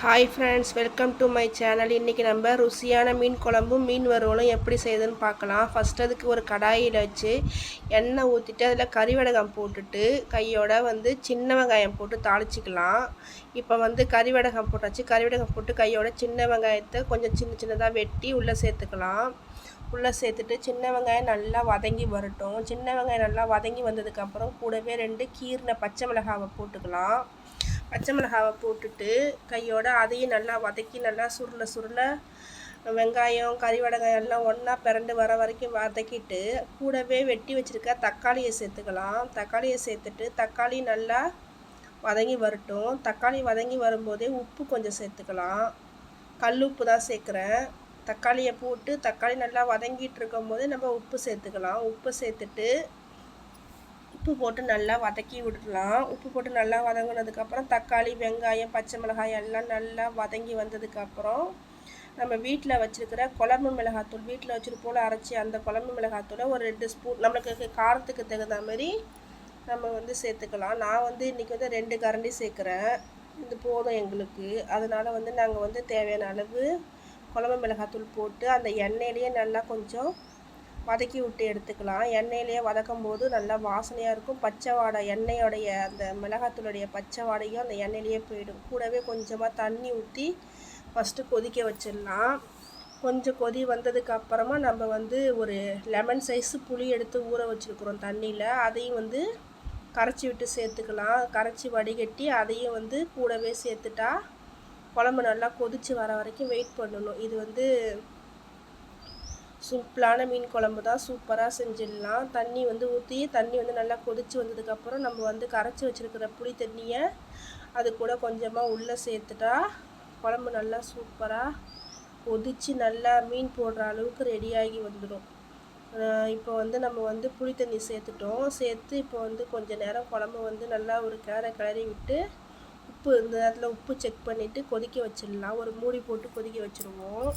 Hi friends, welcome to my channel. இன்றைக்கி நம்ம ருசியான மீன் குழம்பும் மீன் வறுவலும் எப்படி செய்யுதுன்னு பார்க்கலாம். ஃபஸ்ட் அதுக்கு ஒரு கடாயில் வச்சு எண்ணெய் ஊற்றிட்டு அதில் கறிவடகம் போட்டுட்டு கையோட சின்ன வெங்காயம் போட்டு தாளிச்சிக்கலாம். இப்போ கறிவடகம் போட்டாச்சு. கறிவடகம் போட்டு கையோட சின்ன வெங்காயத்தை கொஞ்சம் சின்னதாக வெட்டி உள்ளே சேர்த்துக்கலாம். உள்ளே சேர்த்துட்டு சின்ன வெங்காயம் நல்லா வதங்கி வரட்டும். சின்ன வெங்காயம் நல்லா வதங்கி வந்ததுக்கப்புறம் கூடவே 2 கீறின பச்சை மிளகாவை போட்டுக்கலாம். பச்சை மிளகாவை போட்டுட்டு கையோட அதையும் நல்லா வதக்கி நல்லா சுருள வெங்காயம் கறிவடகம் எல்லாம் ஒன்றா பிறண்டு வர வரைக்கும் வதக்கிட்டு கூடவே வெட்டி வச்சுருக்க தக்காளியை சேர்த்துக்கலாம். தக்காளியை சேர்த்துட்டு தக்காளி நல்லா வதங்கி வரட்டும். தக்காளி வதங்கி வரும்போதே உப்பு கொஞ்சம் சேர்த்துக்கலாம். கல் உப்பு தான் சேர்க்குறேன். தக்காளியை போட்டு தக்காளி நல்லா வதங்கிட்டு இருக்கும் போது நம்ம உப்பு சேர்த்துக்கலாம். உப்பு சேர்த்துட்டு உப்பு போட்டு நல்லா வதக்கி விடலாம். உப்பு போட்டு நல்லா வதங்கினதுக்கப்புறம் தக்காளி வெங்காயம் பச்சை மிளகாய் எல்லாம் நல்லா வதங்கி வந்ததுக்கப்புறம் நம்ம வீட்டில் வச்சுருக்கிற குழம்பு மிளகாத்தூள், வீட்டில் வச்சுருப்போல் அரைச்சி அந்த குழம்பு மிளகாத்தூளை ஒரு 2 ஸ்பூன் நம்மளுக்கு காரத்துக்கு தகுந்த மாதிரி நம்ம சேர்த்துக்கலாம். நான் இன்றைக்கி 2 கரண்டி சேர்க்குறேன். இது போதும் எங்களுக்கு. அதனால் நாங்கள் தேவையான அளவு குழம்பு மிளகாத்தூள் போட்டு அந்த எண்ணெயிலேயே நல்லா கொஞ்சம் வதக்கி விட்டு எடுத்துக்கலாம். எண்ணெயிலேயே வதக்கும் போது நல்லா வாசனையாக இருக்கும். பச்சை வாடை எண்ணெயோடைய அந்த மிளகாத்தூளுடைய பச்சை வாடையும் அந்த எண்ணெயிலேயே போயிடும். கூடவே கொஞ்சமாக தண்ணி ஊற்றி ஃபஸ்ட்டு கொதிக்க வச்சிடலாம். கொஞ்சம் கொதி வந்ததுக்கு அப்புறமா நம்ம ஒரு லெமன் சைஸு புளி எடுத்து ஊற வச்சுருக்குறோம் தண்ணியில். அதையும் கரைச்சி விட்டு சேர்த்துக்கலாம். கரைச்சி வடிகட்டி அதையும் கூடவே சேர்த்துட்டா குழம்பு நல்லா கொதித்து வர வரைக்கும் வெயிட் பண்ணணும். இது சிம்பிளான மீன் குழம்பு தான். சூப்பராக செஞ்சிடலாம். தண்ணி ஊற்றி தண்ணி நல்லா கொதித்து வந்ததுக்கப்புறம் நம்ம கரைச்சி வச்சுருக்கிற புளி தண்ணியை அது கூட கொஞ்சமாக உள்ளே சேர்த்துட்டா குழம்பு நல்லா சூப்பராக கொதித்து நல்லா மீன் போடுற அளவுக்கு ரெடியாகி வந்துடும். இப்போ நம்ம புளி தண்ணி சேர்த்துட்டோம். சேர்த்து இப்போ கொஞ்சம் நேரம் குழம்பு நல்லா ஒரு கிளறி விட்டு உப்பு இந்த நேரத்தில் உப்பு செக் பண்ணிவிட்டு கொதிக்க வச்சிடலாம். ஒரு மூடி போட்டு கொதிக்க வச்சுருவோம்.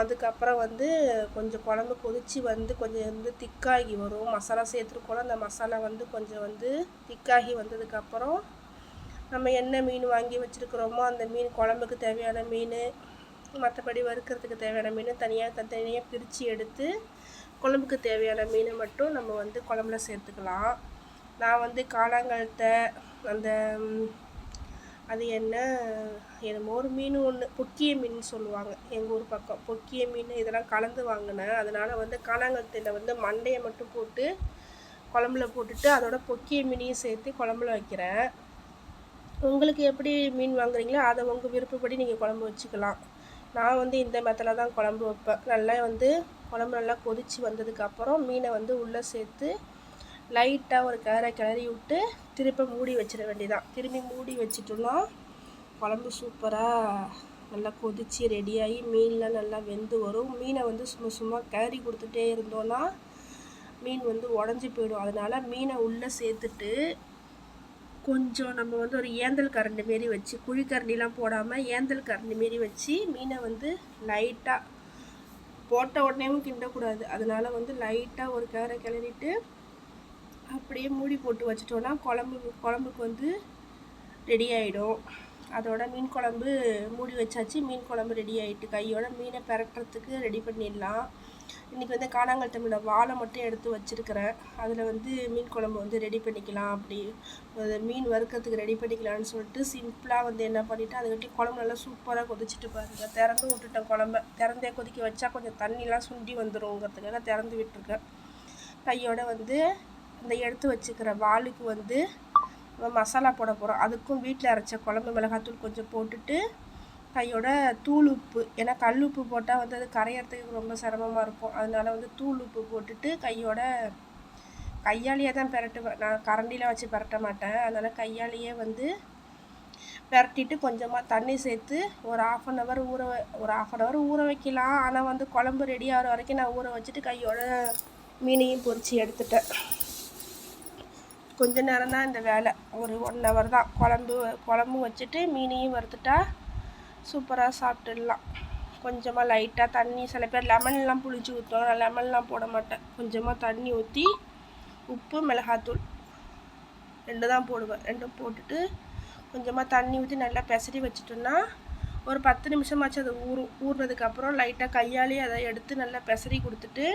அதுக்கப்புறம் கொஞ்சம் குழம்பு கொதித்து கொஞ்சம் திக்காகி வரும். மசாலா சேர்த்துருக்கோம். அந்த மசாலா கொஞ்சம் திக்காகி வந்ததுக்கப்புறம் நம்ம என்ன மீன் வாங்கி வச்சுருக்குறோமோ அந்த மீன், குழம்புக்கு தேவையான மீன், மற்றபடி வறுக்கிறதுக்கு தேவையான மீன் தனியாக பிரித்து எடுத்து குழம்புக்கு தேவையான மீனை மட்டும் நம்ம குழம்புல சேர்த்துக்கலாம். நான் காளாங்கழுத்தை அந்த அது என்னமோ ஒரு மீன் ஒன்று பொக்கிய மீன் சொல்லுவாங்க எங்கள் ஊர் பக்கம். பொக்கிய மீன் இதெல்லாம் கலந்து வாங்கினேன். அதனால் காளாங்கழுத்தையில் மண்டையை மட்டும் போட்டு குழம்புல போட்டுட்டு அதோட பொக்கிய மீனையும் சேர்த்து குழம்புல வைக்கிறேன். உங்களுக்கு எப்படி மீன் வாங்குறீங்களோ அதை உங்கள் விருப்பப்படி நீங்கள் குழம்பு வச்சுக்கலாம். நான் இந்த மெத்தடில் தான் குழம்பு வைப்பேன். நல்லா குழம்பு நல்லா கொதித்து வந்ததுக்கப்புறம் மீனை உள்ளே சேர்த்து லைட்டாக ஒரு கிளறி விட்டு திருப்பி மூடி வச்சிட வேண்டியதான். திரும்பி மூடி வச்சிட்டோம்னா குழம்பு சூப்பராக நல்லா கொதித்து ரெடியாகி மீன்லாம் நல்லா வெந்து வரும். மீனை சும்மா கிளறி கொடுத்துட்டே இருந்தோன்னா மீன் உடஞ்சி போயிடும். அதனால் மீனை உள்ளே சேர்த்துட்டு கொஞ்சம் நம்ம ஒரு ஏந்தல் கரண்டி மாரி வச்சு, குழிக்கரண்டிலாம் போடாமல் ஏந்தல் கரண்டி மாரி வச்சு மீனை லைட்டாக போட்ட உடனேவும் கிண்டக்கூடாது. அதனால் லைட்டாக ஒரு கிளறிட்டு அப்படியே மூடி போட்டு வச்சிட்டோன்னா குழம்புக்கு ரெடி ஆகிடும். அதோட மீன் குழம்பு மூடி வச்சாச்சு. மீன் குழம்பு ரெடி ஆகிட்டு கையோட மீனை பெரட்டுறதுக்கு ரெடி பண்ணிடலாம். இன்றைக்கி காணாங்கழுத்தோட வாழை மட்டும் எடுத்து வச்சுருக்கிறேன். அதில் மீன் குழம்பு ரெடி பண்ணிக்கலாம். அப்படி மீன் வறுக்கிறதுக்கு ரெடி பண்ணிக்கலான்னு சொல்லிட்டு சிம்பிளாக என்ன பண்ணிவிட்டு அதுக்கிட்டே குழம்பு நல்லா சூப்பராக கொதிச்சுட்டு பாருங்கள். திறந்து விட்டுட்டேன். குழம்ப திறந்தே கொதிக்க வச்சா கொஞ்சம் தண்ணிலாம் சுண்டி வந்துடுங்கிறதுக்காக திறந்து விட்டுருக்கேன். கையோட இந்த எடுத்து வச்சுக்கிற வாளுக்கு மசாலா போட போகிறோம். அதுக்கும் வீட்டில் அரைச்ச குழம்பு மிளகாத்தூள் கொஞ்சம் போட்டுட்டு கையோட தூள் உப்பு, ஏன்னா கல் உப்பு போட்டால் அது கரையிறதுக்கு ரொம்ப சிரமமாக இருக்கும். அதனால் தூள் உப்பு போட்டுட்டு கையாலேயே தான் பெரட்டுவேன். நான் கரண்டிலாம் வச்சு பெரட்ட மாட்டேன். அதனால் கையாலேயே பெரட்டிட்டு கொஞ்சமாக தண்ணி சேர்த்து ஒரு ஆஃப் அன் ஹவர் ஊற வைக்கலாம். ஆனால் குழம்பு ரெடி ஆகிற வரைக்கும் நான் ஊற வச்சுட்டு கையோட மீனையும் பொரித்து எடுத்துட்டேன். கொஞ்ச நேரம் தான் இந்த வேலை, ஒரு 1 ஹவர் தான். குழம்பு வச்சுட்டு மீனையும் வறுத்துட்டா சூப்பராக சாப்பிட்டுடலாம். கொஞ்சமாக லைட்டாக தண்ணி, சில பேர் லெமன்லாம் புளிச்சு ஊற்றுவாங்க. நான் லெமன்லாம் போட மாட்டேன். கொஞ்சமாக தண்ணி ஊற்றி உப்பு மிளகாத்தூள் 2 தான் போடுவேன். 2 போட்டுட்டு கொஞ்சமாக தண்ணி ஊற்றி நல்லா பெசரி வச்சிட்டோன்னா ஒரு 10 நிமிஷமாச்சு அது ஊறுனதுக்கப்புறம் லைட்டாக கையாலே அதை எடுத்து நல்லா பெசரி கொடுத்துட்டு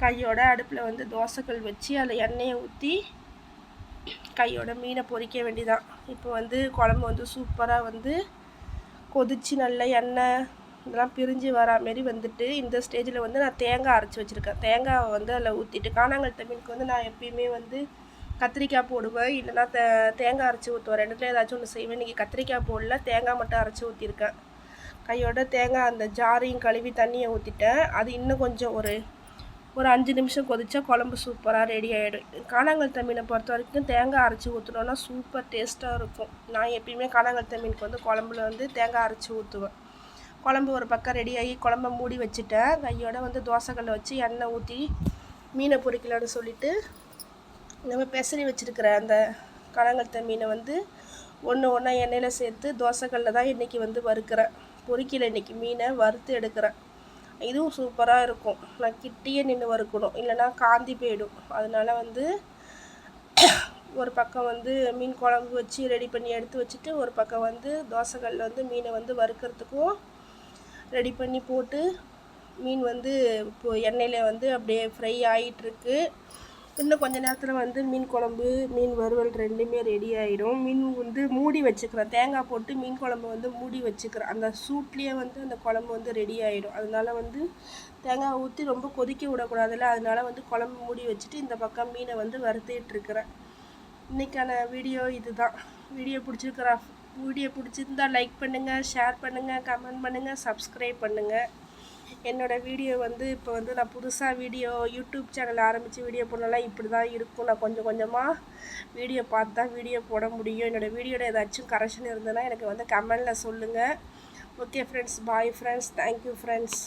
கையோட அடுப்பில் வந்து தோசைக்கல் வச்சு அதில் எண்ணெயை ஊற்றி கையோட மீனை பொரிக்க வேண்டியதான். இப்போ வந்து குழம்பு வந்து சூப்பராக வந்து கொதித்து நல்லா எண்ணெய் இதெல்லாம் பிரிஞ்சு வரா மாரி வந்துட்டு இந்த ஸ்டேஜில் வந்து நான் தேங்காய் அரைச்சி வச்சுருக்கேன். தேங்காவை வந்து அதில் ஊற்றிட்டு கானாங்கழுத்த மீனுக்கு வந்து நான் எப்பயுமே வந்து கத்திரிக்காய் போடுவேன், இல்லைனா தேங்காய் அரைச்சி ஊற்றுவேன். ரெண்டுத்தில் ஏதாச்சும் ஒன்று செய்வேன். இன்றைக்கி கத்திரிக்காய் போடல, தேங்காய் மட்டும் அரைச்சி ஊற்றிருக்கேன். கையோட தேங்காய் அந்த ஜாரையும் கழுவி தண்ணியை ஊற்றிட்டேன். அது இன்னும் கொஞ்சம் ஒரு 5 நிமிஷம் கொதிச்சா குழம்பு சூப்பராக ரெடி ஆகிடும். கானாங்கழுத்த மீனை பொறுத்த வரைக்கும் தேங்காய் அரைச்சி ஊற்றினோன்னா சூப்பர் டேஸ்ட்டாக இருக்கும். நான் எப்பயுமே கானாங்கழுத்த மீனுக்கு வந்து குழம்புல வந்து தேங்காய் அரைச்சி ஊற்றுவேன். குழம்பு ஒரு பக்கம் ரெடியாகி குழம்ப மூடி வச்சுட்டேன். கையோட வந்து தோசைக்கல்லை வச்சு எண்ணெய் ஊற்றி மீனை பொரிக்கலான்னு சொல்லிவிட்டு நம்ம பெசரி வச்சுருக்கிற அந்த கானாங்கழுத்த மீனை வந்து ஒன்றா எண்ணெயில் சேர்த்து தோசைக்கல்லில் தான் இன்றைக்கி வந்து வறுக்கிறேன். பொரிக்கல இன்றைக்கி மீனை வறுத்து எடுக்கிறேன். இதுவும் சூப்பராக இருக்கும். நான் கிட்டேயே நின்று வறுக்கணும், இல்லைனா காந்தி போயிடும். அதனால் வந்து ஒரு பக்கம் வந்து மீன் குழம்பு வச்சு ரெடி பண்ணி எடுத்து வச்சுட்டு ஒரு பக்கம் வந்து தோசைக்கல்லில் வந்து மீனை வந்து வறுக்கிறதுக்கும் ரெடி பண்ணி போட்டு மீன் வந்து இப்போது எண்ணெயில் வந்து அப்படியே ஃப்ரை ஆகிட்டுருக்கு. இன்னும் கொஞ்சம் நேரத்தில் வந்து மீன் குழம்பு மீன் வறுவல் ரெண்டுமே ரெடி ஆகிடும். மீன் வந்து மூடி வச்சுக்கிறேன், தேங்காய் போட்டு மீன் குழம்பு வந்து மூடி வச்சுக்கிறேன். அந்த சூட்லேயே வந்து அந்த குழம்பு வந்து ரெடி ஆகிடும். அதனால வந்து தேங்காய் ஊற்றி ரொம்ப கொதிக்க விடக்கூடாதுல்ல, அதனால வந்து குழம்பு மூடி வச்சுட்டு இந்த பக்கம் மீனை வந்து வறுத்துட்ருக்கிறேன். இன்றைக்கான வீடியோ இதுதான். வீடியோ பிடிச்சிருந்தா லைக் பண்ணுங்கள், ஷேர் பண்ணுங்கள், கமெண்ட் பண்ணுங்கள், சப்ஸ்கிரைப் பண்ணுங்கள். என்னோடய வீடியோ வந்து இப்போ வந்து நான் புதுசாக யூடியூப் சேனல் ஆரம்பித்து வீடியோ போடலாம். இப்படி தான் இருக்கும். நான் கொஞ்சம் கொஞ்சமாக வீடியோ பார்த்து தான் வீடியோ போட முடியும். என்னோடய வீடியோவில் ஏதாச்சும் கரெக்ஷன் இருந்ததுன்னா எனக்கு வந்து கமெண்டில் சொல்லுங்கள். Okay friends, bye friends, thank you friends.